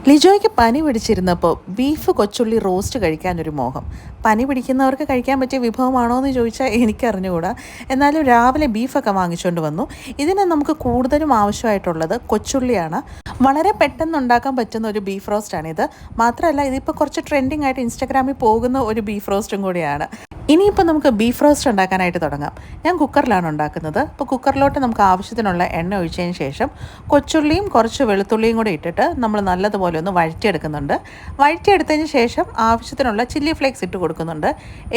ലിജോയ്ക്ക് പനി പിടിച്ചിരുന്നപ്പോൾ ബീഫ് കൊച്ചുള്ളി റോസ്റ്റ് കഴിക്കാനൊരു മോഹം. പനി പിടിക്കുന്നവർക്ക് കഴിക്കാൻ പറ്റിയ വിഭവമാണോ എന്ന് ചോദിച്ചാൽ എനിക്കറിഞ്ഞുകൂടാ. എന്നാലും രാവിലെ ബീഫൊക്കെ വാങ്ങിച്ചുകൊണ്ട് വന്നു. ഇതിന് നമുക്ക് കൂടുതലും ആവശ്യമായിട്ടുള്ളത് കൊച്ചുള്ളിയാണ്. വളരെ പെട്ടെന്ന് ഉണ്ടാക്കാൻ പറ്റുന്ന ഒരു ബീഫ് റോസ്റ്റാണിത്. മാത്രമല്ല ഇതിപ്പോൾ കുറച്ച് ട്രെൻഡിങ് ആയിട്ട് ഇൻസ്റ്റാഗ്രാമിൽ പോകുന്ന ഒരു ബീഫ് റോസ്റ്റും കൂടിയാണ്. ഇനിയിപ്പോൾ നമുക്ക് ബീഫ് റോസ്റ്റ് ഉണ്ടാക്കാനായിട്ട് തുടങ്ങാം. ഞാൻ കുക്കറിലാണ് ഉണ്ടാക്കുന്നത്. അപ്പോൾ കുക്കറിലോട്ട് നമുക്ക് ആവശ്യത്തിനുള്ള എണ്ണ ഒഴിച്ചതിന് ശേഷം കൊച്ചുള്ളിയും കുറച്ച് വെളുത്തുള്ളിയും കൂടി ഇട്ടിട്ട് നമ്മൾ നല്ലതുപോലെ ഒന്ന് വഴറ്റിയെടുക്കുന്നുണ്ട്. വഴറ്റിയെടുത്തതിന് ശേഷം ആവശ്യത്തിനുള്ള ചില്ലി ഫ്ലേക്സ് ഇട്ട് കൊടുക്കുന്നുണ്ട്.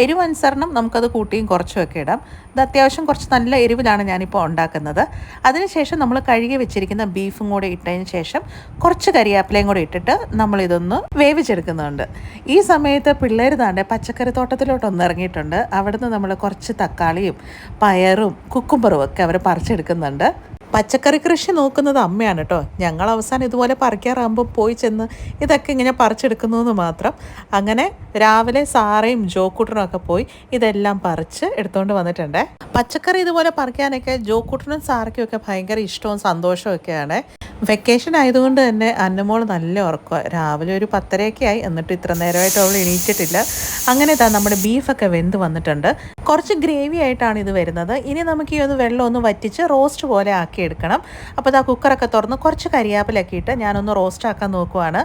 എരിവ് അനുസരണം നമുക്കത് കൂട്ടിയും കുറച്ചുമൊക്കെ ഇടാം. ഇത് അത്യാവശ്യം കുറച്ച് നല്ല എരിവിലാണ് ഞാനിപ്പോൾ ഉണ്ടാക്കുന്നത്. അതിനുശേഷം നമ്മൾ കഴുകി വെച്ചിരിക്കുന്ന ബീഫും കൂടി ഇട്ടതിന് ശേഷം കുറച്ച് കരിയാപ്പിലയും കൂടി ഇട്ടിട്ട് നമ്മളിതൊന്ന് വേവിച്ചെടുക്കുന്നുണ്ട്. ഈ സമയത്ത് പിള്ളേർ താണ്ടെ പച്ചക്കറി തോട്ടത്തിലോട്ടൊന്ന് ഇറങ്ങിയിട്ടുണ്ട്. അവിടുന്ന് നമ്മൾ കുറച്ച് തക്കാളിയും പയറും കുക്കുംബറും ഒക്കെ അവർ പറിച്ചെടുക്കുന്നുണ്ട്. പച്ചക്കറി കൃഷി നോക്കുന്നത് അമ്മയാണ് കേട്ടോ. ഞങ്ങൾ അവസാനം ഇതുപോലെ പറിക്കാറാകുമ്പോൾ പോയി ചെന്ന് ഇതൊക്കെ ഇങ്ങനെ പറിച്ചെടുക്കുന്നു എന്ന് മാത്രം. അങ്ങനെ രാവിലെ സാറയും ജോക്കൂട്ടനും ഒക്കെ പോയി ഇതെല്ലാം പറിച്ച് എടുത്തുകൊണ്ട് വന്നിട്ടുണ്ട്. പച്ചക്കറി ഇതുപോലെ പറിക്കാനൊക്കെ ജോക്കൂട്ടനും സാറയ്ക്കും ഒക്കെ ഭയങ്കര ഇഷ്ടവും സന്തോഷവും ഒക്കെയാണ്. വെക്കേഷൻ ആയതുകൊണ്ട് തന്നെ അന്നമോൾ നല്ല ഉറക്കുക. രാവിലെ ഒരു 10:30 ആയി, എന്നിട്ട് ഇത്ര നേരമായിട്ട് അവൾ എണീറ്റിട്ടില്ല. അങ്ങനെ നമ്മുടെ ബീഫൊക്കെ വെന്ത് വന്നിട്ടുണ്ട്. കുറച്ച് ഗ്രേവി ആയിട്ടാണ് ഇത് വരുന്നത്. ഇനി നമുക്ക് ഈ വെള്ളം ഒന്ന് വറ്റിച്ച് റോസ്റ്റ് പോലെ ആക്കി എടുക്കണം. അപ്പോൾ കുക്കറൊക്കെ തുറന്ന് കുറച്ച് കരിയാപ്പിലൊക്കെ ഇട്ട് ഞാനൊന്ന് റോസ്റ്റ് ആക്കാൻ നോക്കുവാണ്.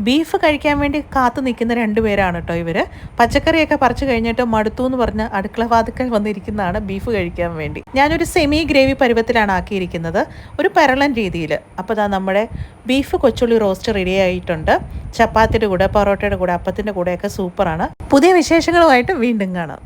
ബീഫ് കഴിക്കാൻ വേണ്ടി കാത്തു നിൽക്കുന്ന 2 പേരാണ് കേട്ടോ ഇവർ. പച്ചക്കറിയൊക്കെ പറിച്ചു കഴിഞ്ഞിട്ട് മടുത്തു എന്ന് പറഞ്ഞ് അടുക്കള വാതിക്കൽ വന്നിരിക്കുന്നതാണ് ബീഫ് കഴിക്കാൻ വേണ്ടി. ഞാനൊരു സെമി ഗ്രേവി പരുവത്തിലാണ് ആക്കിയിരിക്കുന്നത്, ഒരു പരളൻ രീതിയിൽ. അപ്പോൾ നമ്മുടെ ബീഫ് കൊച്ചുള്ളി റോസ്റ്റ് റെഡി ആയിട്ടുണ്ട്. ചപ്പാത്തിയുടെ കൂടെ, പൊറോട്ടയുടെ കൂടെ, അപ്പത്തിൻ്റെ കൂടെയൊക്കെ സൂപ്പറാണ്. പുതിയ വിശേഷങ്ങളുമായിട്ട് വീണ്ടും കാണാം.